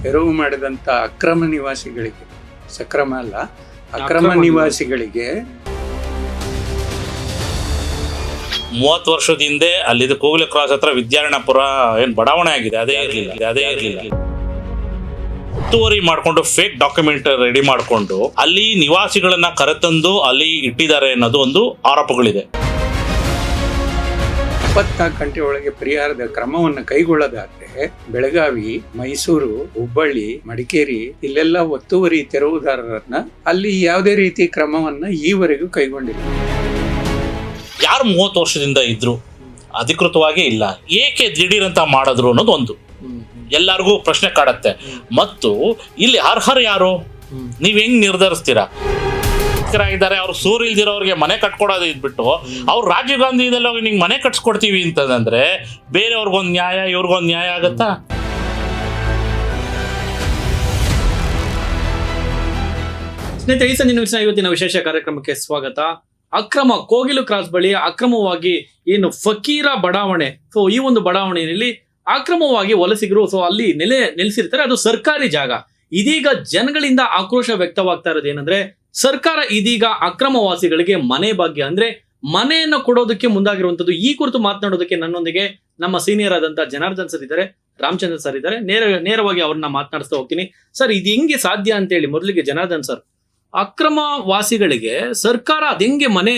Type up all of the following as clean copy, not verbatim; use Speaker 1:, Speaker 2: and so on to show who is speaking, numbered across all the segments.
Speaker 1: ತೆರವು ಮಾಡಿದಂಥ ಅಕ್ರಮ ನಿವಾಸಿಗಳಿಗೆ, ಸಕ್ರಮ ಅಲ್ಲ ಅಕ್ರಮ ನಿವಾಸಿಗಳಿಗೆ
Speaker 2: 30 ವರ್ಷದ ಹಿಂದೆ ಅಲ್ಲಿದ್ದು ಕೋಗಿಲೆ ಕ್ರಾಸ್ ಹತ್ರ ವಿದ್ಯಾರಣ್ಯಪುರ ಏನು ಬಡಾವಣೆ ಆಗಿದೆ, ಅದೇ ಇರಲಿಲ್ಲ. ಒತ್ತುವರಿ ಮಾಡಿಕೊಂಡು ಫೇಕ್ ಡಾಕ್ಯುಮೆಂಟ್ ರೆಡಿ ಮಾಡಿಕೊಂಡು ಅಲ್ಲಿ ನಿವಾಸಿಗಳನ್ನ ಕರೆತಂದು ಅಲ್ಲಿ ಇಟ್ಟಿದ್ದಾರೆ ಅನ್ನೋದು ಒಂದು ಆರೋಪಗಳಿದೆ.
Speaker 1: 24 ಗಂಟೆ ಒಳಗೆ ಪರಿಹಾರದ ಕ್ರಮವನ್ನು ಕೈಗೊಳ್ಳೋದಾದ್ರೆ ಬೆಳಗಾವಿ, ಮೈಸೂರು, ಹುಬ್ಬಳ್ಳಿ, ಮಡಿಕೇರಿ ಇಲ್ಲೆಲ್ಲ ಒತ್ತುವರಿ ತೆರವುದಾರರನ್ನ ಅಲ್ಲಿ ಯಾವುದೇ ರೀತಿ ಕ್ರಮವನ್ನ ಈವರೆಗೂ ಕೈಗೊಂಡಿಲ್ಲ.
Speaker 2: ಯಾರು 30 ವರ್ಷದಿಂದ ಇದ್ರು ಅಧಿಕೃತವಾಗಿ ಇಲ್ಲ, ಏಕೆ ದಿಢೀರಂತ ಮಾಡಿದ್ರು ಅನ್ನೋದು ಒಂದು ಎಲ್ಲರಿಗೂ ಪ್ರಶ್ನೆ ಕಾಡತ್ತೆ. ಮತ್ತು ಇಲ್ಲಿ ಅರ್ಹರು ಯಾರು, ನೀವ್ ಹೆಂಗ್ ನಿರ್ಧರಿಸ್ತೀರಾ? ಇದ್ದಾರೆ ಅವ್ರು ಸೂರು ಇಲ್ದಿರೋರಿಗೆ ಮನೆ ಕಟ್ಕೊಡೋದು ಇದ್ಬಿಟ್ಟು ಅವ್ರು ರಾಜೀವ್ ಗಾಂಧಿ ಇದೆಲ್ಲ ಹೋಗಿ ನಿಂಗೆ ಮನೆ ಕಟ್ಸ್ಕೊಡ್ತೀವಿ ಅಂತಂದ್ರೆ ಬೇರೆಯವ್ರಿಗೊಂದು ನ್ಯಾಯ, ಇವ್ರಿಗೊಂದು ನ್ಯಾಯ ಆಗತ್ತಾ?
Speaker 3: ಸ್ನೇಹಿತರೆ, ಈ ಸಂಜೆ ಇವತ್ತಿನ ವಿಶೇಷ ಕಾರ್ಯಕ್ರಮಕ್ಕೆ ಸ್ವಾಗತ. ಅಕ್ರಮ ಕೋಗಿಲು ಕ್ರಾಸ್ ಬಳಿ ಅಕ್ರಮವಾಗಿ ಏನು ಫಕೀರ ಬಡಾವಣೆ, ಸೊ ಈ ಒಂದು ಬಡಾವಣೆಯಲ್ಲಿ ಅಕ್ರಮವಾಗಿ ವಲಸಿಗರು ಅಲ್ಲಿ ನೆಲೆಸಿರ್ತಾರೆ. ಅದು ಸರ್ಕಾರಿ ಜಾಗ. ಇದೀಗ ಜನಗಳಿಂದ ಆಕ್ರೋಶ ವ್ಯಕ್ತವಾಗ್ತಾ ಇರೋದು ಏನಂದ್ರೆ, ಸರ್ಕಾರ ಇದೀಗ ಅಕ್ರಮವಾಸಿಗಳಿಗೆ ಮನೆ ಭಾಗ್ಯ ಅಂದ್ರೆ ಮನೆಯನ್ನು ಕೊಡೋದಕ್ಕೆ ಮುಂದಾಗಿರುವಂತದ್ದು. ಈ ಕುರಿತು ಮಾತನಾಡೋದಕ್ಕೆ ನನ್ನೊಂದಿಗೆ ನಮ್ಮ ಸೀನಿಯರ್ ಆದಂತಹ ಜನಾರ್ದನ್ ಸರ್ ಇದ್ದಾರೆ, ರಾಮಚಂದ್ರ ಸರ್ ಇದ್ದಾರೆ. ನೇರವಾಗಿ ಅವ್ರನ್ನ ಮಾತನಾಡಿಸ್ತಾ ಹೋಗ್ತೀನಿ. ಸರ್, ಇದು ಹೆಂಗೆ ಸಾಧ್ಯ ಅಂತ ಹೇಳಿ ಮೊದಲಿಗೆ ಜನಾರ್ದನ್ ಸರ್, ಅಕ್ರಮ ವಾಸಿಗಳಿಗೆ ಸರ್ಕಾರ ಅದ್ ಹೆಂಗೆ ಮನೆ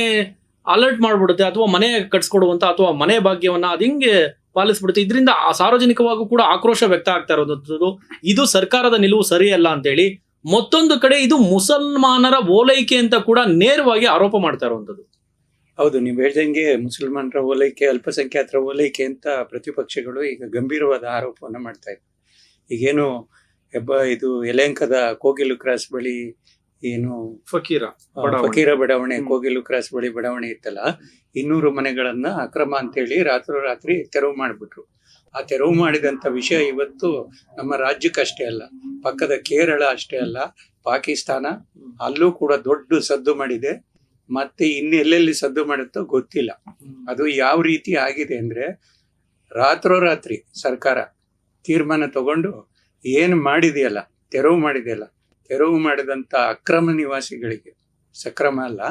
Speaker 3: ಅಲರ್ಟ್ ಮಾಡ್ಬಿಡುತ್ತೆ, ಅಥವಾ ಮನೆ ಕಟ್ಸ್ಕೊಡುವಂತ ಅಥವಾ ಮನೆ ಭಾಗ್ಯವನ್ನ ಅದ್ ಹೆಂಗೆ ಪಾಲಿಸ್ಬಿಡುತ್ತೆ? ಇದರಿಂದ ಸಾರ್ವಜನಿಕವಾಗೂ ಕೂಡ ಆಕ್ರೋಶ ವ್ಯಕ್ತ ಆಗ್ತಾ ಇರೋದು. ಇದು ಸರ್ಕಾರದ ನಿಲುವು ಸರಿಯಲ್ಲ ಅಂತೇಳಿ ಮತ್ತೊಂದು ಕಡೆ ಇದು ಮುಸಲ್ಮಾನರ ಓಲೈಕೆ ಅಂತ ಕೂಡ ನೇರವಾಗಿ ಆರೋಪ ಮಾಡ್ತಾ ಇರುವಂತದ್ದು.
Speaker 1: ಹೌದು, ನೀವು ಹೇಳ್ದಂಗೆ ಮುಸಲ್ಮಾನರ ಓಲೈಕೆ, ಅಲ್ಪಸಂಖ್ಯಾತರ ಓಲೈಕೆ ಅಂತ ಪ್ರತಿಪಕ್ಷಗಳು ಈಗ ಗಂಭೀರವಾದ ಆರೋಪವನ್ನು ಮಾಡ್ತಾ ಇದ್ದಾರೆ. ಈಗೇನು ಇದು ಯಲಹಂಕದ ಕೋಗಿಲು ಕ್ರಾಸ್ ಬಳಿ ಏನು ಫಕೀರ ಬಡಾವಣೆ, ಕೋಗಿಲು ಕ್ರಾಸ್ ಬಳಿ ಬಡಾವಣೆ ಇತ್ತಲ್ಲ, 200 ಮನೆಗಳನ್ನ ಅಕ್ರಮ ಅಂತೇಳಿ ರಾತ್ರೋರಾತ್ರಿ ತೆರವು ಮಾಡಿಬಿಟ್ರು. ಆ ತೆರವು ಮಾಡಿದಂಥ ವಿಷಯ ಇವತ್ತು ನಮ್ಮ ರಾಜ್ಯಕ್ಕಷ್ಟೇ ಅಲ್ಲ, ಪಕ್ಕದ ಕೇರಳ ಅಷ್ಟೇ ಅಲ್ಲ, ಪಾಕಿಸ್ತಾನ ಅಲ್ಲೂ ಕೂಡ ದೊಡ್ಡ ಸದ್ದು ಮಾಡಿದೆ. ಮತ್ತೆ ಇನ್ನೆಲ್ಲೆಲ್ಲಿ ಸದ್ದು ಮಾಡುತ್ತೋ ಗೊತ್ತಿಲ್ಲ. ಅದು ಯಾವ ರೀತಿ ಆಗಿದೆ ಅಂದ್ರೆ, ರಾತ್ರೋರಾತ್ರಿ ಸರ್ಕಾರ ತೀರ್ಮಾನ ತಗೊಂಡು ಏನು ಮಾಡಿದೆಯಲ್ಲ, ತೆರವು ಮಾಡಿದಂಥ ಅಕ್ರಮ ನಿವಾಸಿಗಳಿಗೆ, ಸಕ್ರಮ ಅಲ್ಲ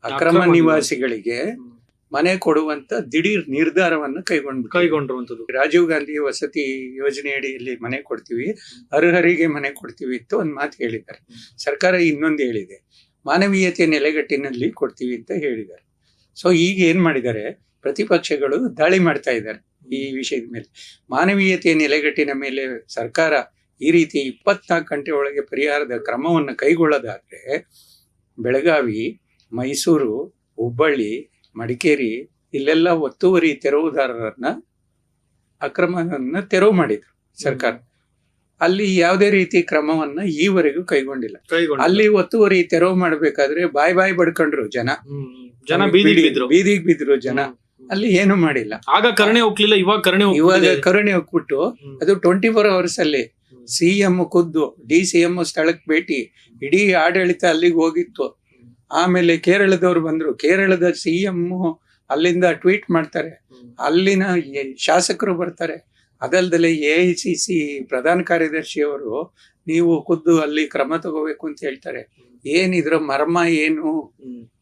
Speaker 1: ಅಕ್ರಮ ನಿವಾಸಿಗಳಿಗೆ ಮನೆ ಕೊಡುವಂತ ದಿಢೀರ್ ನಿರ್ಧಾರವನ್ನು ಕೈಗೊಂಡಿರುವಂಥದ್ದು. ರಾಜೀವ್ ಗಾಂಧಿ ವಸತಿ ಯೋಜನೆ ಅಡಿಯಲ್ಲಿ ಮನೆ ಕೊಡ್ತೀವಿ, ಅರ್ಹರಿಗೆ ಮನೆ ಕೊಡ್ತೀವಿ ಅಂತ ಒಂದು ಮಾತು ಹೇಳಿದ್ದಾರೆ. ಸರ್ಕಾರ ಇನ್ನೊಂದು ಹೇಳಿದೆ, ಮಾನವೀಯತೆ ನೆಲೆಗಟ್ಟಿನಲ್ಲಿ ಕೊಡ್ತೀವಿ ಅಂತ ಹೇಳಿದ್ದಾರೆ. ಸೊ ಈಗ ಏನ್ ಮಾಡಿದ್ದಾರೆ, ಪ್ರತಿಪಕ್ಷಗಳು ದಾಳಿ ಮಾಡ್ತಾ ಇದ್ದಾರೆ ಈ ವಿಷಯದ ಮೇಲೆ. ಮಾನವೀಯತೆಯ ನೆಲೆಗಟ್ಟಿನ ಮೇಲೆ ಸರ್ಕಾರ ಈ ರೀತಿ 24 ಗಂಟೆ ಒಳಗೆ ಪರಿಹಾರದ ಕ್ರಮವನ್ನು ಕೈಗೊಳ್ಳೋದಾದ್ರೆ ಬೆಳಗಾವಿ, ಮೈಸೂರು, ಹುಬ್ಬಳ್ಳಿ, ಮಡಿಕೇರಿ ಇಲ್ಲೆಲ್ಲ ಒತ್ತುವರಿ ತೆರವುದಾರರನ್ನ ಅಕ್ರಮವನ್ನ ತೆರವು ಮಾಡಿದ್ರು ಸರ್ಕಾರ. ಅಲ್ಲಿ ಯಾವುದೇ ರೀತಿ ಕ್ರಮವನ್ನ ಈವರೆಗೂ ಕೈಗೊಂಡಿಲ್ಲ. ಅಲ್ಲಿ ಒತ್ತುವರಿ ತೆರವು ಮಾಡ್ಬೇಕಾದ್ರೆ ಬಾಯಿ ಬಡ್ಕೊಂಡ್ರು ಜನ ಬೀದಿಗೆ ಬಿದ್ರು ಜನ. ಅಲ್ಲಿ ಏನು ಮಾಡಿಲ್ಲ.
Speaker 3: ಆಗ ಕರುಣೆ ಹೋಗ್ಲಿಲ್ಲ, ಇವಾಗ
Speaker 1: ಕರುಣೆ ಹೋಗ್ಬಿಟ್ಟು ಅದು 24 hours ಅಲ್ಲಿ CM ಖುದ್ದು DCM ಸ್ಥಳಕ್ಕೆ ಭೇಟಿ, ಇಡೀ ಆಡಳಿತ ಅಲ್ಲಿಗೆ ಹೋಗಿತ್ತು. ಆಮೇಲೆ ಕೇರಳದವ್ರು ಬಂದ್ರು, ಕೇರಳದ CM ಅಲ್ಲಿಂದ ಟ್ವೀಟ್ ಮಾಡ್ತಾರೆ, ಅಲ್ಲಿನ ಶಾಸಕರು ಬರ್ತಾರೆ. ಅದಲ್ದಲೆ AICC ಪ್ರಧಾನ ಕಾರ್ಯದರ್ಶಿಯವರು ನೀವು ಖುದ್ದು ಅಲ್ಲಿ ಕ್ರಮ ತಗೋಬೇಕು ಅಂತ ಹೇಳ್ತಾರೆ. ಏನಿದ್ರ ಮರ್ಮ ಏನು?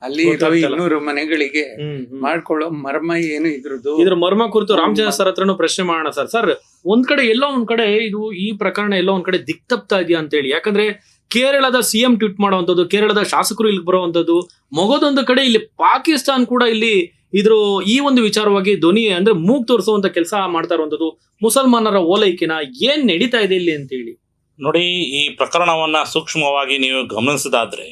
Speaker 1: ಅಲ್ಲಿ 200 ಮನೆಗಳಿಗೆ ಮಾಡ್ಕೊಳ್ಳೋ ಮರ್ಮ ಏನು ಇದ್ರ
Speaker 3: ಮರ್ಮ ಕುರಿತು ರಾಮಚಂದ್ರ ಸರ್ ಹತ್ರನು ಪ್ರಶ್ನೆ ಮಾಡೋಣ. ಸರ್, ಒಂದ್ ಕಡೆ ಎಲ್ಲೋ ಒಂದ್ ಕಡೆ ಇದು ಈ ಪ್ರಕರಣ ಎಲ್ಲೋ ಒಂದ್ ಕಡೆ ದಿಕ್ತಪ್ತಾ ಇದೆಯಾ ಅಂತ ಹೇಳಿ. ಯಾಕಂದ್ರೆ ಕೇರಳದ CM ಟ್ವೀಟ್ ಮಾಡುವಂಥದ್ದು, ಕೇರಳದ ಶಾಸಕರು ಇಲ್ಲಿ ಬರುವಂತದ್ದು, ಮಗದೊಂದು ಕಡೆ ಇಲ್ಲಿ ಪಾಕಿಸ್ತಾನ್ ಕೂಡ ಇಲ್ಲಿ ಈ ಒಂದು ವಿಚಾರವಾಗಿ ಧ್ವನಿ ಅಂದ್ರೆ ಮೂಗ್ ತೋರಿಸುವಂತ ಕೆಲಸ ಮಾಡ್ತಾ ಇರುವಂತದ್ದು. ಮುಸಲ್ಮಾನರ ಓಲೈಕೆನ ಏನ್ ನಡೀತಾ ಇದೆ ಇಲ್ಲಿ ಅಂತ ಹೇಳಿ
Speaker 2: ನೋಡಿ. ಈ ಪ್ರಕರಣವನ್ನ ಸೂಕ್ಷ್ಮವಾಗಿ ನೀವು ಗಮನಿಸಿದಾದ್ರೆ,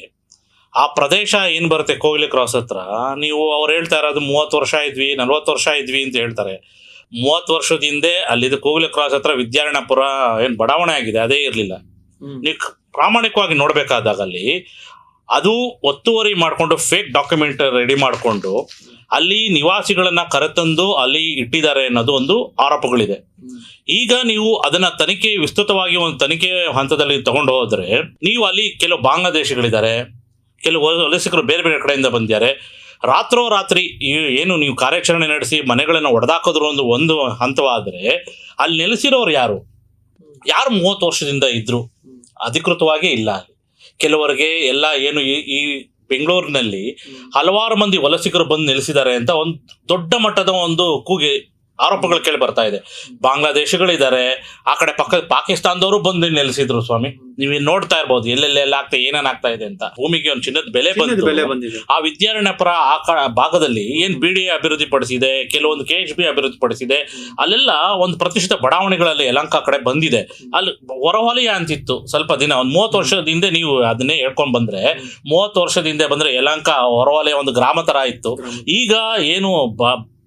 Speaker 2: ಆ ಪ್ರದೇಶ ಏನ್ ಬರುತ್ತೆ ಕೋಗಿಲೆ ಕ್ರಾಸ್ ಹತ್ರ, ನೀವು ಅವ್ರು ಹೇಳ್ತಾ ಇರೋದು 30 ವರ್ಷ ಇದ್ವಿ, 40 ವರ್ಷ ಇದ್ವಿ ಅಂತ ಹೇಳ್ತಾರೆ. 30 ವರ್ಷದ ಹಿಂದೆ ಅಲ್ಲಿದ್ದು ಕೋಗಿಲೆ ಕ್ರಾಸ್ ಹತ್ರ ವಿದ್ಯಾರಣ್ಯಪುರ ಏನ್ ಬಡಾವಣೆ ಆಗಿದೆ, ಅದೇ ಇರಲಿಲ್ಲ. ನೀವು ಪ್ರಾಮಾಣಿಕವಾಗಿ ನೋಡ್ಬೇಕಾದಾಗ ಅಲ್ಲಿ ಅದು ಒತ್ತುವರಿ ಮಾಡಿಕೊಂಡು ಫೇಕ್ ಡಾಕ್ಯುಮೆಂಟ್ ರೆಡಿ ಮಾಡಿಕೊಂಡು ಅಲ್ಲಿ ನಿವಾಸಿಗಳನ್ನ ಕರೆತಂದು ಅಲ್ಲಿ ಇಟ್ಟಿದ್ದಾರೆ ಅನ್ನೋದು ಒಂದು ಆರೋಪಗಳಿದೆ. ಈಗ ನೀವು ಅದನ್ನ ವಿಸ್ತೃತವಾಗಿ ಒಂದು ತನಿಖೆ ಹಂತದಲ್ಲಿ ತಗೊಂಡು ಹೋದ್ರೆ, ನೀವು ಅಲ್ಲಿ ಕೆಲವು ಬಾಂಗ್ಲಾದೇಶಿಗಳಿದ್ದಾರೆ, ಕೆಲವು ವಲಸಿಗರು ಬೇರೆ ಬೇರೆ ಕಡೆಯಿಂದ ಬಂದಿದ್ದಾರೆ. ರಾತ್ರೋರಾತ್ರಿ ಏನು ನೀವು ಕಾರ್ಯಾಚರಣೆ ನಡೆಸಿ ಮನೆಗಳನ್ನು ಒಡೆದಾಕೋದ್ರು ಒಂದು ಹಂತವಾದರೆ ಅಲ್ಲಿ ನೆಲೆಸಿರೋರು ಯಾರು? ಯಾರು 30 ವರ್ಷದಿಂದ ಇದ್ರು ಅಧಿಕೃತವಾಗಿ ಇಲ್ಲ. ಕೆಲವರಿಗೆ ಎಲ್ಲ ಏನು ಈ ಬೆಂಗಳೂರಿನಲ್ಲಿ ಹಲವಾರು ಮಂದಿ ವಲಸಿಗರು ಬಂದು ನೆಲೆಸಿದ್ದಾರೆ ಅಂತ ಒಂದು ದೊಡ್ಡ ಮಟ್ಟದ ಒಂದು ಕೂಗಿ ಆರೋಪಗಳು ಕೇಳಿ ಬರ್ತಾ ಇದೆ. ಬಾಂಗ್ಲಾದೇಶಗಳಿದ್ದಾರೆ, ಆ ಕಡೆ ಪಕ್ಕದ ಪಾಕಿಸ್ತಾನದವರು ಬಂದು ನೆಲೆಸಿದ್ರು ಸ್ವಾಮಿ. ನೀವು ನೋಡ್ತಾ ಇರ್ಬೋದು ಎಲ್ಲೆಲ್ಲ ಏನೇನಾಗ್ತಾ ಇದೆ ಅಂತ. ಭೂಮಿಗೆ ಒಂದು ಚಿನ್ನದ ಬೆಲೆ ಬಂದಿದೆ. ಆ ವಿದ್ಯಾರಣ್ಯಪುರ ಆ ಭಾಗದಲ್ಲಿ ಏನ್ BDA ಅಭಿವೃದ್ಧಿ ಪಡಿಸಿದೆ, ಕೆಲವೊಂದು KHB ಅಭಿವೃದ್ಧಿ ಪಡಿಸಿದೆ, ಅಲ್ಲೆಲ್ಲ ಒಂದು ಪ್ರತಿಷ್ಠಿತ ಬಡಾವಣೆಗಳಲ್ಲಿ ಯಲಹಂಕ ಕಡೆ ಬಂದಿದೆ. ಅಲ್ಲಿ ಹೊರವಲಯ ಅಂತಿತ್ತು ಸ್ವಲ್ಪ ದಿನ, ಒಂದು 30 ವರ್ಷದ ಹಿಂದೆ ನೀವು ಅದನ್ನೇ ಹೇಳ್ಕೊಂಡ್ ಬಂದ್ರೆ, 30 ವರ್ಷದ ಹಿಂದೆ ಬಂದ್ರೆ ಯಲಹಂಕ ಹೊರವಲಯ ಒಂದು ಗ್ರಾಮ ತರ ಇತ್ತು. ಈಗ ಏನು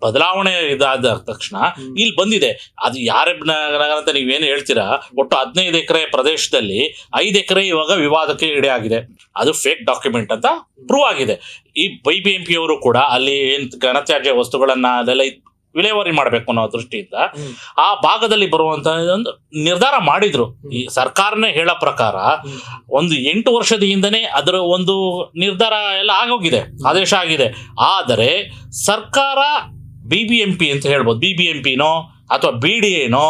Speaker 2: ಬದಲಾವಣೆ ಇದಾದ ತಕ್ಷಣ ಇಲ್ಲಿ ಬಂದಿದೆ. ಅದು ಯಾರ ಅಂತ ನೀವೇನು ಹೇಳ್ತೀರಾ, ಒಟ್ಟು 15 ಎಕರೆ ಪ್ರದೇಶದಲ್ಲಿ 5 ಎಕರೆ ಇವಾಗ ವಿವಾದಕ್ಕೆ ಈಡೇ ಆಗಿದೆ. ಅದು ಫೇಕ್ ಡಾಕ್ಯುಮೆಂಟ್ ಅಂತ ಪ್ರೂವ್ ಆಗಿದೆ. ಈ BBMP ಅವರು ಕೂಡ ಅಲ್ಲಿ ಏನ್ ಘನತ್ಯಾಜ್ಯ ವಸ್ತುಗಳನ್ನ ಅದೆಲ್ಲ ವಿಲೇವಾರಿ ಮಾಡ್ಬೇಕು ಅನ್ನೋ ದೃಷ್ಟಿಯಿಂದ ಆ ಭಾಗದಲ್ಲಿ ಬರುವಂತ ಒಂದು ನಿರ್ಧಾರ ಮಾಡಿದ್ರು. ಈ ಸರ್ಕಾರನೇ ಹೇಳೋ ಪ್ರಕಾರ ಒಂದು 8 ವರ್ಷದ ಹಿಂದನೇ ಅದರ ಒಂದು ನಿರ್ಧಾರ ಎಲ್ಲ ಆಗೋಗಿದೆ, ಆದೇಶ ಆಗಿದೆ. ಆದರೆ ಸರ್ಕಾರ BBMP ಅಂತ ಹೇಳ್ಬೋದು, BBMPನೋ ಅಥವಾ BDAನೋ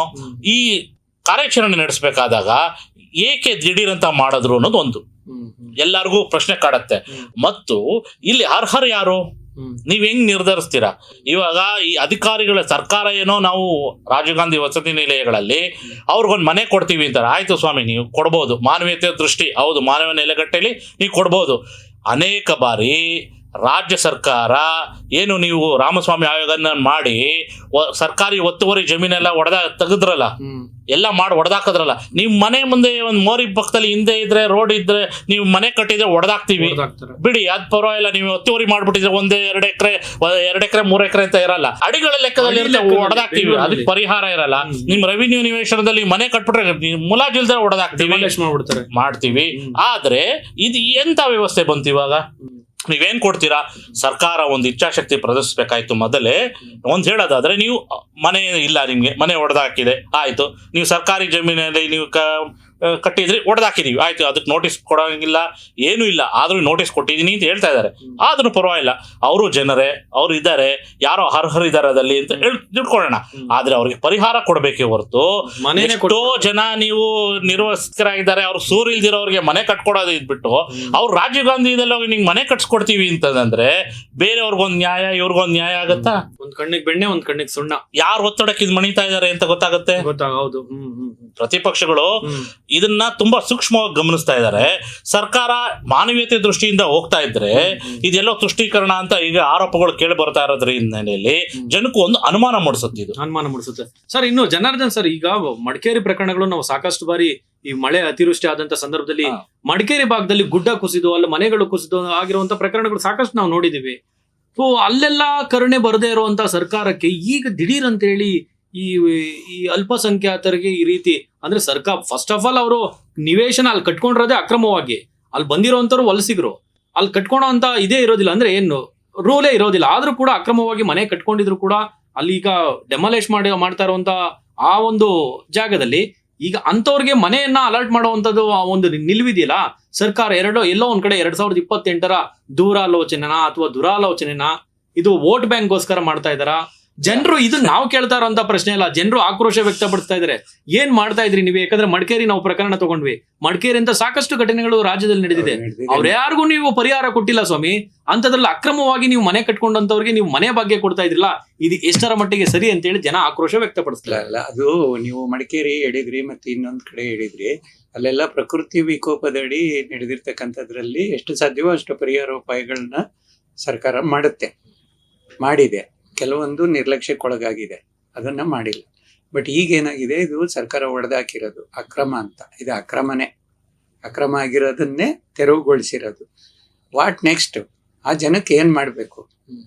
Speaker 2: ಈ ಕಾರ್ಯಾಚರಣೆ ನಡೆಸಬೇಕಾದಾಗ ಏಕೆ ದಿಢೀರಂತ ಮಾಡಿದ್ರು ಅನ್ನೋದು ಒಂದು ಎಲ್ಲರಿಗೂ ಪ್ರಶ್ನೆ ಕಾಡತ್ತೆ. ಮತ್ತು ಇಲ್ಲಿ ಅರ್ಹರು ಯಾರು, ನೀವ್ ಹೆಂಗ್ ನಿರ್ಧರಿಸ್ತೀರಾ? ಇವಾಗ ಈ ಅಧಿಕಾರಿಗಳ ಸರ್ಕಾರ ಏನೋ ನಾವು ರಾಜೀವ್ ಗಾಂಧಿ ವಸತಿ ನಿಲಯಗಳಲ್ಲಿ ಅವ್ರಿಗೊಂದು ಮನೆ ಕೊಡ್ತೀವಿ ಅಂತಾರೆ. ಆಯ್ತು ಸ್ವಾಮಿ, ನೀವು ಕೊಡ್ಬೋದು, ಮಾನವೀಯತೆ ದೃಷ್ಟಿ, ಹೌದು, ಮಾನವ ನೆಲೆಗಟ್ಟೆಯಲ್ಲಿ ನೀವು ಕೊಡ್ಬೋದು. ಅನೇಕ ಬಾರಿ ರಾಜ್ಯ ಸರ್ಕಾರ ಏನು ನೀವು ರಾಮಸ್ವಾಮಿ ಆಯೋಗನ ಮಾಡಿ ಸರ್ಕಾರಿ ಒತ್ತುವರಿ ಜಮೀನೆಲ್ಲ ತೆಗೆದ್ರಲ್ಲ, ಎಲ್ಲ ಮಾಡಿ ಹೊಡೆದಾಕದ್ರಲ್ಲ. ನೀವು ಮನೆ ಮುಂದೆ ಒಂದು ಮೋರಿ ಪಕ್ಕದಲ್ಲಿ ಹಿಂದೆ ಇದ್ರೆ, ರೋಡ್ ಇದ್ರೆ, ನೀವು ಮನೆ ಕಟ್ಟಿದ್ರೆ ಹೊಡೆದಾಕ್ತಿವಿ ಬಿಡಿ, ಅದ್ ಪರವಾಗಿಲ್ಲ. ನೀವು ಒತ್ತುವರಿ ಮಾಡ್ಬಿಟ್ಟಿದ್ರೆ 1-2 ಎಕರೆ 2 ಎಕರೆ 3 ಎಕರೆ ಅಂತ ಇರಲ್ಲ, ಅಡಿಗಳ ಲೆಕ್ಕದಲ್ಲಿ ಹೊಡೆದಾಕ್ತಿವಿ, ಅದಕ್ಕೆ ಪರಿಹಾರ ಇರಲ್ಲ. ನಿಮ್ ರೆವಿನ್ಯೂ ನಿವೇಶನದಲ್ಲಿ ಮನೆ ಕಟ್ಬಿಟ್ರೆ ಮುಲಾಜಿಲ್ದೆ ಹೊಡೆದಾಕ್ತಿವಿ, ಮಾಡ್ತೀವಿ. ಆದ್ರೆ ಇದು ಎಂತ ವ್ಯವಸ್ಥೆ ಬಂತು ಇವಾಗ? ನೀವೇನ್ ಕೊಡ್ತೀರಾ? ಸರ್ಕಾರ ಒಂದು ಇಚ್ಛಾಶಕ್ತಿ ಪ್ರದರ್ಶಿಸಬೇಕಾಯ್ತು. ಮೊದಲೇ ಒಂದು ಹೇಳೋದಾದ್ರೆ, ನೀವು ಮನೆ ಇಲ್ಲ, ನಿಮ್ಗೆ ಮನೆ ಹೊಡೆದಾಕಿದೆ, ಆಯ್ತು, ನೀವು ಸರ್ಕಾರಿ ಜಮೀನಲ್ಲಿ ನೀವು ಕಟ್ಟಿದ್ರಿ, ಹೊಡೆದಾಕಿದೀವಿ, ಆಯ್ತು, ಅದಕ್ಕೆ ನೋಟಿಸ್ ಕೊಡೋಂಗಿಲ್ಲ, ಏನೂ ಇಲ್ಲ, ಆದ್ರೂ ನೋಟಿಸ್ ಕೊಟ್ಟಿದೀನಿ ಅಂತ ಹೇಳ್ತಾ ಇದ್ದಾರೆ. ಆದ್ರೂ ಪರವಾಗಿಲ್ಲ, ಅವರು ಜನರೇ, ಅವ್ರು ಇದ್ದಾರೆ, ಯಾರೋ ಅರ್ಹರಿದ್ದಾರೆ ಅದಲ್ಲಿ ಅಂತ ತಿಳ್ಕೊಳ್ಳೋಣ. ಆದ್ರೆ ಅವ್ರಿಗೆ ಪರಿಹಾರ ಕೊಡ್ಬೇಕೇ ಹೊರತು, ಎಷ್ಟೋ ಜನ ನೀವು ನಿರ್ವಹಿತರಾಗಿದ್ದಾರೆ, ಅವ್ರು ಸೂರು ಇಲ್ದಿರೋರಿಗೆ ಮನೆ ಕಟ್ಕೊಡೋದು ಇದ್ಬಿಟ್ಟು ಅವ್ರು ರಾಜೀವ್ ಗಾಂಧಿ ಇದೆಲ್ಲ ನಿಂಗೆ ಮನೆ ಕಟ್ಸ್ಕೊಡ್ತೀವಿ ಅಂತಂದ್ರೆ ಬೇರೆಯವ್ರಿಗೊಂದು ನ್ಯಾಯ, ಇವ್ರಿಗೊಂದು ನ್ಯಾಯ ಆಗತ್ತಾ?
Speaker 3: ಒಂದ್ ಕಣ್ಣಿಗೆ ಬೆಣ್ಣೆ, ಒಂದ್ ಕಣ್ಣಿಗೆ ಸುಣ್ಣ.
Speaker 2: ಯಾರು ಒತ್ತಡಕ್ಕೆ ಇದು ಮಣಿತಾ ಇದಾರೆ ಅಂತ ಗೊತ್ತಾಗುತ್ತೆ.
Speaker 3: ಹೌದು.
Speaker 2: ಪ್ರತಿಪಕ್ಷಗಳು ಇದನ್ನ ತುಂಬಾ ಸೂಕ್ಷ್ಮವಾಗಿ ಗಮನಿಸ್ತಾ ಇದ್ದಾರೆ. ಸರ್ಕಾರ ಮಾನವೀಯತೆ ದೃಷ್ಟಿಯಿಂದ ಹೋಗ್ತಾ ಇದ್ರೆ ಇದೆಲ್ಲೋ ತುಷ್ಟೀಕರಣ ಅಂತ ಈಗ ಆರೋಪಗಳು ಕೇಳಿ ಬರ್ತಾ ಇರೋದ್ರ ಹಿನ್ನೆಲೆಯಲ್ಲಿ ಜನಕ್ಕೂ ಒಂದು ಅನುಮಾನ ಮೂಡಿಸುತ್ತೆ.
Speaker 3: ಸರ್, ಇನ್ನು ಜನಾರ್ದನ್ ಸರ್, ಈಗ ಮಡಿಕೇರಿ ಪ್ರಕರಣಗಳು ನಾವು ಸಾಕಷ್ಟು ಬಾರಿ ಈ ಮಳೆ ಅತಿವೃಷ್ಟಿ ಆದಂತ ಸಂದರ್ಭದಲ್ಲಿ ಮಡಿಕೇರಿ ಭಾಗದಲ್ಲಿ ಗುಡ್ಡ ಕುಸಿದು, ಅಲ್ಲಿ ಮನೆಗಳು ಕುಸಿದು ಆಗಿರುವಂತ ಪ್ರಕರಣಗಳು ಸಾಕಷ್ಟು ನಾವು ನೋಡಿದೀವಿ. ಸೊ ಅಲ್ಲೆಲ್ಲ ಕರುಣೆ ಬರದೇ ಇರುವಂತ ಸರ್ಕಾರಕ್ಕೆ ಈಗ ದಿಢೀರ್ ಅಂತ ಹೇಳಿ ಈ ಅಲ್ಪಸಂಖ್ಯಾತರಿಗೆ ಈ ರೀತಿ, ಅಂದ್ರೆ ಸರ್ಕಾರ ಫಸ್ಟ್ ಆಫ್ ಆಲ್ ಅವರು ನಿವೇಶನ ಅಲ್ಲಿ ಕಟ್ಕೊಂಡಿರೋದೇ ಅಕ್ರಮವಾಗಿ, ಅಲ್ಲಿ ಬಂದಿರೋಂಥವ್ರು ವಲಸಿಗರು, ಅಲ್ಲಿ ಕಟ್ಕೊಳೋ ಅಂತ ಇದೇ ಇರೋದಿಲ್ಲ, ಅಂದ್ರೆ ಏನು ರೂಲೇ ಇರೋದಿಲ್ಲ. ಆದ್ರೂ ಕೂಡ ಅಕ್ರಮವಾಗಿ ಮನೆ ಕಟ್ಕೊಂಡಿದ್ರು ಕೂಡ ಅಲ್ಲಿ ಈಗ ಡೆಮಾಲಿಷ್ ಮಾಡ್ತಾ ಇರುವಂತ ಆ ಒಂದು ಜಾಗದಲ್ಲಿ ಈಗ ಅಂತವ್ರಿಗೆ ಮನೆಯನ್ನ ಅಲರ್ಟ್ ಮಾಡುವಂತದ್ದು ಒಂದು ನಿಲ್ವಿದೆಯಲ್ಲ, ಸರ್ಕಾರ ಎಲ್ಲೋ ಒಂದ್ ಕಡೆ 2028 ದೂರಾಲೋಚನೆನಾ ಅಥವಾ ದುರಾಲೋಚನೆನಾ ಇದು ವೋಟ್ ಬ್ಯಾಂಕ್ ಗೋಸ್ಕರ ಮಾಡ್ತಾ ಇದಾರಾ? ಜನರು ಇದು ನಾವು ಕೇಳ್ತಾ ಇರೋಂತ ಪ್ರಶ್ನೆ ಅಲ್ಲ, ಜನರು ಆಕ್ರೋಶ ವ್ಯಕ್ತಪಡಿಸ್ತಾ ಇದಾರೆ. ಏನ್ ಮಾಡ್ತಾ ಇದ್ರಿ ನೀವು? ಯಾಕಂದ್ರೆ ಮಡಿಕೇರಿ ನಾವು ಪ್ರಕರಣ ತಗೊಂಡ್ವಿ, ಮಡಿಕೇರಿ ಅಂತ ಸಾಕಷ್ಟು ಘಟನೆಗಳು ರಾಜ್ಯದಲ್ಲಿ ನಡೆದಿದೆ, ಅವ್ರು ಯಾರಿಗೂ ನೀವು ಪರಿಹಾರ ಕೊಟ್ಟಿಲ್ಲ ಸ್ವಾಮಿ. ಅಂತದ್ರಲ್ಲಿ ಅಕ್ರಮವಾಗಿ ನೀವು ಮನೆ ಕಟ್ಕೊಂಡಂತವ್ರಿಗೆ ನೀವು ಮನೆ ಬಗ್ಗೆ ಕೊಡ್ತಾ ಇದ್ರಿಲ್ಲ, ಇದು ಎಷ್ಟರ ಮಟ್ಟಿಗೆ ಸರಿ ಅಂತ ಹೇಳಿ ಜನ ಆಕ್ರೋಶ ವ್ಯಕ್ತಪಡಿಸ್ತಾರೆ.
Speaker 1: ಅದು ನೀವು ಮಡಿಕೇರಿ ಹೇಳಿದ್ರಿ, ಮತ್ತೆ ಇನ್ನೊಂದ್ ಕಡೆ ಹೇಳಿದ್ರಿ, ಅಲ್ಲೆಲ್ಲ ಪ್ರಕೃತಿ ವಿಕೋಪದಡಿ ನಡೆದಿರ್ತಕ್ಕಂಥದ್ರಲ್ಲಿ ಎಷ್ಟು ಸಾಧ್ಯವೋ ಅಷ್ಟು ಪರಿಹಾರೋಪಾಯಗಳನ್ನ ಸರ್ಕಾರ ಮಾಡಿದೆ. ಕೆಲವೊಂದು ನಿರ್ಲಕ್ಷ್ಯಕ್ಕೊಳಗಾಗಿದೆ, ಅದನ್ನ ಮಾಡಿಲ್ಲ. ಬಟ್ ಈಗೇನಾಗಿದೆ, ಇದು ಸರ್ಕಾರ ಹೊಡೆದಾಕಿರೋದು ಅಕ್ರಮ ಅಂತ. ಇದು ಅಕ್ರಮ ಆಗಿರೋದನ್ನೇ ತೆರವುಗೊಳಿಸಿರೋದು. What next? ಆ ಜನಕ್ಕೆ ಏನ್ ಮಾಡಬೇಕು?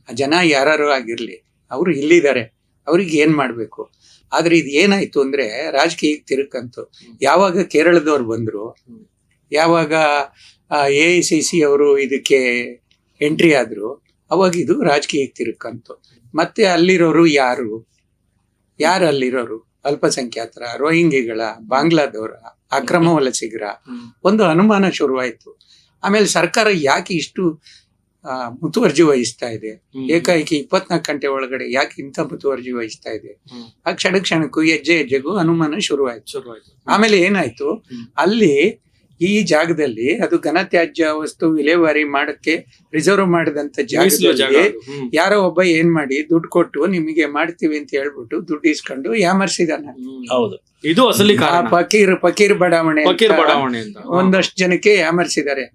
Speaker 1: ಆ ಜನ ಯಾರು ಆಗಿರ್ಲಿ, ಅವರು ಇಲ್ಲಿದ್ದಾರೆ, ಅವ್ರಿಗೆ ಏನ್ ಮಾಡಬೇಕು? ಆದ್ರೆ ಇದು ಏನಾಯ್ತು ಅಂದ್ರೆ ರಾಜಕೀಯಕ್ಕೆ ತಿರುಕಂತು. ಯಾವಾಗ ಕೇರಳದವ್ರು ಬಂದ್ರು, ಯಾವಾಗ AICC ಅವರು ಇದಕ್ಕೆ ಎಂಟ್ರಿ ಆದ್ರು, ಅವಾಗ ಇದು ರಾಜಕೀಯಕ್ಕೆ ತಿರುಕಂತು. ಮತ್ತೆ ಅಲ್ಲಿರೋರು ಯಾರು ಅಲ್ಲಿರೋರು? ಅಲ್ಪಸಂಖ್ಯಾತರ, ರೋಹಿಂಗಿಗಳ, ಬಾಂಗ್ಲಾದವರ, ಅಕ್ರಮ ವಲಸಿಗರ? ಒಂದು ಅನುಮಾನ ಶುರುವಾಯ್ತು. ಆಮೇಲೆ ಸರ್ಕಾರ ಯಾಕೆ ಇಷ್ಟು ಮುತುವರ್ಜಿ ವಹಿಸ್ತಾ ಇದೆ. ಏಕಾಏಕಿ 24 ಗಂಟೆ ಒಳಗಡೆ ಯಾಕೆ ಇಂಥ ಮುತುವರ್ಜಿ ವಹಿಸ್ತಾ ಇದೆ? ಆ ಕ್ಷಣಕ್ಕೂ ಹೆಜ್ಜೆಗೂ ಅನುಮಾನ ಶುರುವಾಯ್ತು. ಆಮೇಲೆ ಏನಾಯ್ತು, ಅಲ್ಲಿ ಈ ಜಾಗದಲ್ಲಿ ಅದು ಘನತ್ಯಾಜ್ಯ ವಸ್ತು ವಿಲೇವಾರಿ ಮಾಡಕ್ಕೆ ರಿಸರ್ವ್ ಮಾಡಿದಂತ ಜಾಗದಲ್ಲಿ ಯಾರೋ ಒಬ್ಬ ಏನ್ ಮಾಡಿ ದುಡ್ಡು ಕೊಟ್ಟು ನಿಮಗೆ ಮಾಡ್ತೀವಿ ಅಂತ ಹೇಳ್ಬಿಟ್ಟು ದುಡ್ಡು ಇಸ್ಕೊಂಡು ಯಾಮರ್ಸಿದಾನೆ.
Speaker 2: ಹೌದು,
Speaker 3: ಇದು ಅಸಲಿ
Speaker 1: ಫಕೀರ್ ಬಡಾವಣೆ
Speaker 3: ಅಂತ
Speaker 1: ಒಂದಷ್ಟು ಜನಕ್ಕೆ ಯಾಮರ್ಸಿದ್ದಾರೆ.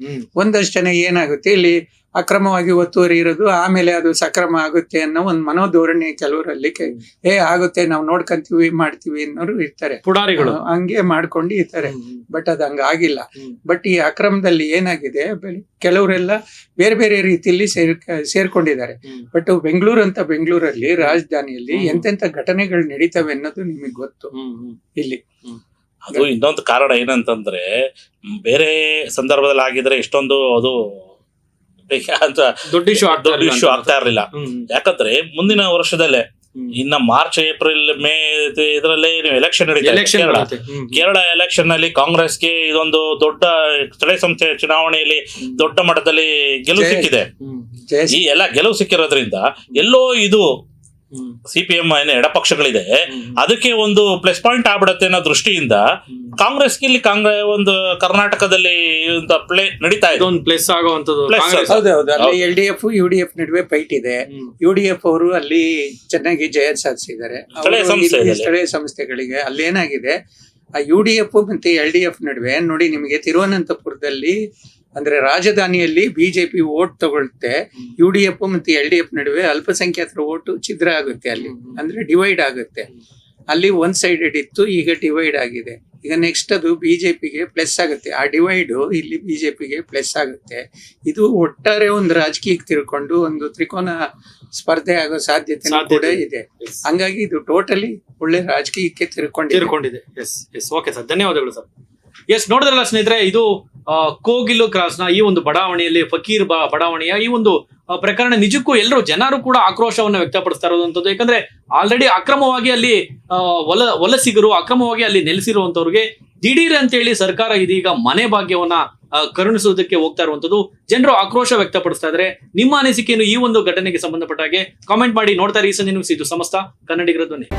Speaker 1: ಒಂದಷ್ಟು ಜನ ಏನಾಗುತ್ತೆ, ಇಲ್ಲಿ ಅಕ್ರಮವಾಗಿ ಒತ್ತುವರಿ ಇರೋದು, ಆಮೇಲೆ ಅದು ಸಕ್ರಮ ಆಗುತ್ತೆ ಅನ್ನೋ ಒಂದು ಮನೋಧೋರಣೆ ಕೆಲವರಲ್ಲಿ ಆಗುತ್ತೆ, ನಾವು ನೋಡ್ಕೊಂತೀವಿ ಮಾಡ್ತೀವಿ ಅನ್ನೋರು ಇರ್ತಾರೆ,
Speaker 3: ಪುಡಾರಿಗಳು
Speaker 1: ಹಂಗೆ ಮಾಡ್ಕೊಂಡು ಇರ್ತಾರೆ. ಬಟ್ ಅದು ಹಂಗಾಗಿಲ್ಲ. ಬಟ್ ಈ ಅಕ್ರಮದಲ್ಲಿ ಏನಾಗಿದೆ, ಕೆಲವರೆಲ್ಲ ಬೇರೆ ಬೇರೆ ರೀತಿಯಲ್ಲಿ ಸೇರ್ಕೊಂಡಿದ್ದಾರೆ. ಬಟ್ ಬೆಂಗಳೂರಲ್ಲಿ ರಾಜಧಾನಿಯಲ್ಲಿ ಎಂತೆಂತ ಘಟನೆಗಳು ನಡೀತವೆ ಅನ್ನೋದು ನಿಮಗೆ ಗೊತ್ತು. ಇಲ್ಲಿ
Speaker 2: ಅದು ಇನ್ನೊಂದು ಕಾರಣ ಏನಂತಂದ್ರೆ, ಬೇರೆ ಸಂದರ್ಭದಲ್ಲಿ ಆಗಿದ್ರೆ ಇಷ್ಟೊಂದು ಅದು ದೊಡ್ಡ ಇಶ್ಯೂ ಆಗ್ತಾ ಇರ್ಲಿಲ್ಲ. ಯಾಕಂದ್ರೆ ಮುಂದಿನ ವರ್ಷದಲ್ಲೇ ಇನ್ನ ಮಾರ್ಚ್ ಏಪ್ರಿಲ್ ಮೇ ಇದರಲ್ಲೇ ಎಲೆಕ್ಷನ್ ನಡೀತಾರೆ. ಕೇರಳ ಎಲೆಕ್ಷನ್ ನಲ್ಲಿ ಕಾಂಗ್ರೆಸ್ಗೆ ಇದೊಂದು ದೊಡ್ಡ ಸ್ಥಳೀಯ ಸಂಸ್ಥೆ ಚುನಾವಣೆಯಲ್ಲಿ ದೊಡ್ಡ ಮಟ್ಟದಲ್ಲಿ ಗೆಲುವು ಸಿಕ್ಕಿದೆ. ಈ ಎಲ್ಲ ಗೆಲುವು ಸಿಕ್ಕಿರೋದ್ರಿಂದ ಎಲ್ಲೋ ಇದು CPM ಎಡಪಕ್ಷಗಳಿದೆ, ಅದಕ್ಕೆ ಒಂದು ಪ್ಲಸ್ ಪಾಯಿಂಟ್ ಆಗ್ಬಿಡತ್ತೆ ಅನ್ನೋ ದೃಷ್ಟಿಯಿಂದ ಕಾಂಗ್ರೆಸ್ಗೆ ಇಲ್ಲಿ ಒಂದು ಕರ್ನಾಟಕದಲ್ಲಿ ಪ್ಲೇ ನಡೀತಾ ಇದೆ, ಒಂದು ಪ್ಲೇಸ್ ಆಗುವಂತದ್ದು.
Speaker 1: ಹೌದೌದು, ಅಲ್ಲಿ LDF UDF ನಡುವೆ ಫೈಟ್ ಇದೆ. UDF ಅವರು ಅಲ್ಲಿ ಚೆನ್ನಾಗಿ ಜಯ ಸಾಧಿಸಿದ್ದಾರೆ ಸ್ಥಳೀಯ ಸಂಸ್ಥೆಗಳಿಗೆ. ಅಲ್ಲಿ ಏನಾಗಿದೆ, ಆ UDF ಮತ್ತೆ LDF ನಡುವೆ ನೋಡಿ, ನಿಮಗೆ ತಿರುವನಂತಪುರದಲ್ಲಿ ಅಂದ್ರೆ ರಾಜಧಾನಿಯಲ್ಲಿ ಬಿಜೆಪಿ ವೋಟ್ ತಗೊಳುತ್ತೆ, UDF ಮತ್ತೆ LDF ನಡುವೆ ಅಲ್ಪಸಂಖ್ಯಾತರ ವೋಟ್ ಛಿದ್ರ ಆಗುತ್ತೆ, ಅಲ್ಲಿ ಅಂದ್ರೆ ಡಿವೈಡ್ ಆಗುತ್ತೆ. ಅಲ್ಲಿ ಒನ್ ಸೈಡೆಡ್ ಇತ್ತು, ಈಗ ಡಿವೈಡ್ ಆಗಿದೆ. ಈಗ ನೆಕ್ಸ್ಟ್ ಅದು ಬಿಜೆಪಿಗೆ ಪ್ಲಸ್ ಆಗುತ್ತೆ. ಆ ಡಿವೈಡ್ ಇಲ್ಲಿ ಬಿಜೆಪಿಗೆ ಪ್ಲಸ್ ಆಗುತ್ತೆ. ಇದು ಒಟ್ಟಾರೆ ಒಂದು ರಾಜಕೀಯಕ್ಕೆ ತಿರ್ಕೊಂಡು ಒಂದು ತ್ರಿಕೋನ ಸ್ಪರ್ಧೆ ಆಗೋ ಸಾಧ್ಯತೆ ಕೂಡ ಇದೆ. ಹಂಗಾಗಿ ಇದು ಟೋಟಲಿ ಒಳ್ಳೆ ರಾಜಕೀಯಕ್ಕೆ ತಿರ್ಕೊಂಡಿದೆ.
Speaker 3: ಓಕೆ ಸರ್, ಧನ್ಯವಾದಗಳು ಸರ್. ನೋಡಿದ್ರಲ್ಲ ಸ್ನೇಹಿತರೆ, ಇದು ಕೋಗಿಲು ಕ್ರಾಸ್ ನ ಈ ಒಂದು ಬಡಾವಣೆಯಲ್ಲಿ ಫಕೀರ್ ಬಡಾವಣೆಯ ಈ ಒಂದು ಪ್ರಕರಣ ನಿಜಕ್ಕೂ ಎಲ್ಲರೂ ಜನರು ಕೂಡ ಆಕ್ರೋಶವನ್ನ ವ್ಯಕ್ತಪಡಿಸ್ತಾ ಇರುವಂತದ್ದು. ಯಾಕಂದ್ರೆ ಆಲ್ರೆಡಿ ಅಕ್ರಮವಾಗಿ ಅಲ್ಲಿ ವಲಸಿಗರು ಅಕ್ರಮವಾಗಿ ಅಲ್ಲಿ ನೆಲೆಸಿರುವಂತವ್ರಿಗೆ ದಿಢೀರ್ ಅಂತೇಳಿ ಸರ್ಕಾರ ಇದೀಗ ಮನೆ ಭಾಗ್ಯವನ್ನ ಕರುಣಿಸುವುದಕ್ಕೆ ಹೋಗ್ತಾ ಇರುವಂತದ್ದು. ಜನರು ಆಕ್ರೋಶ ವ್ಯಕ್ತಪಡಿಸ್ತಾ ಇದ್ದಾರೆ. ನಿಮ್ಮ ಅನಿಸಿಕೆಯನ್ನು ಈ ಒಂದು ಘಟನೆಗೆ ಸಂಬಂಧಪಟ್ಟ ಹಾಗೆ ಕಾಮೆಂಟ್ ಮಾಡಿ. ನೋಡ್ತಾ ಇರಿ ಸಂಜೆ ನ್ಯೂಸ್, ಇದು ಸಮಸ್ತ ಕನ್ನಡಿಗರ ಧ್ವನಿ.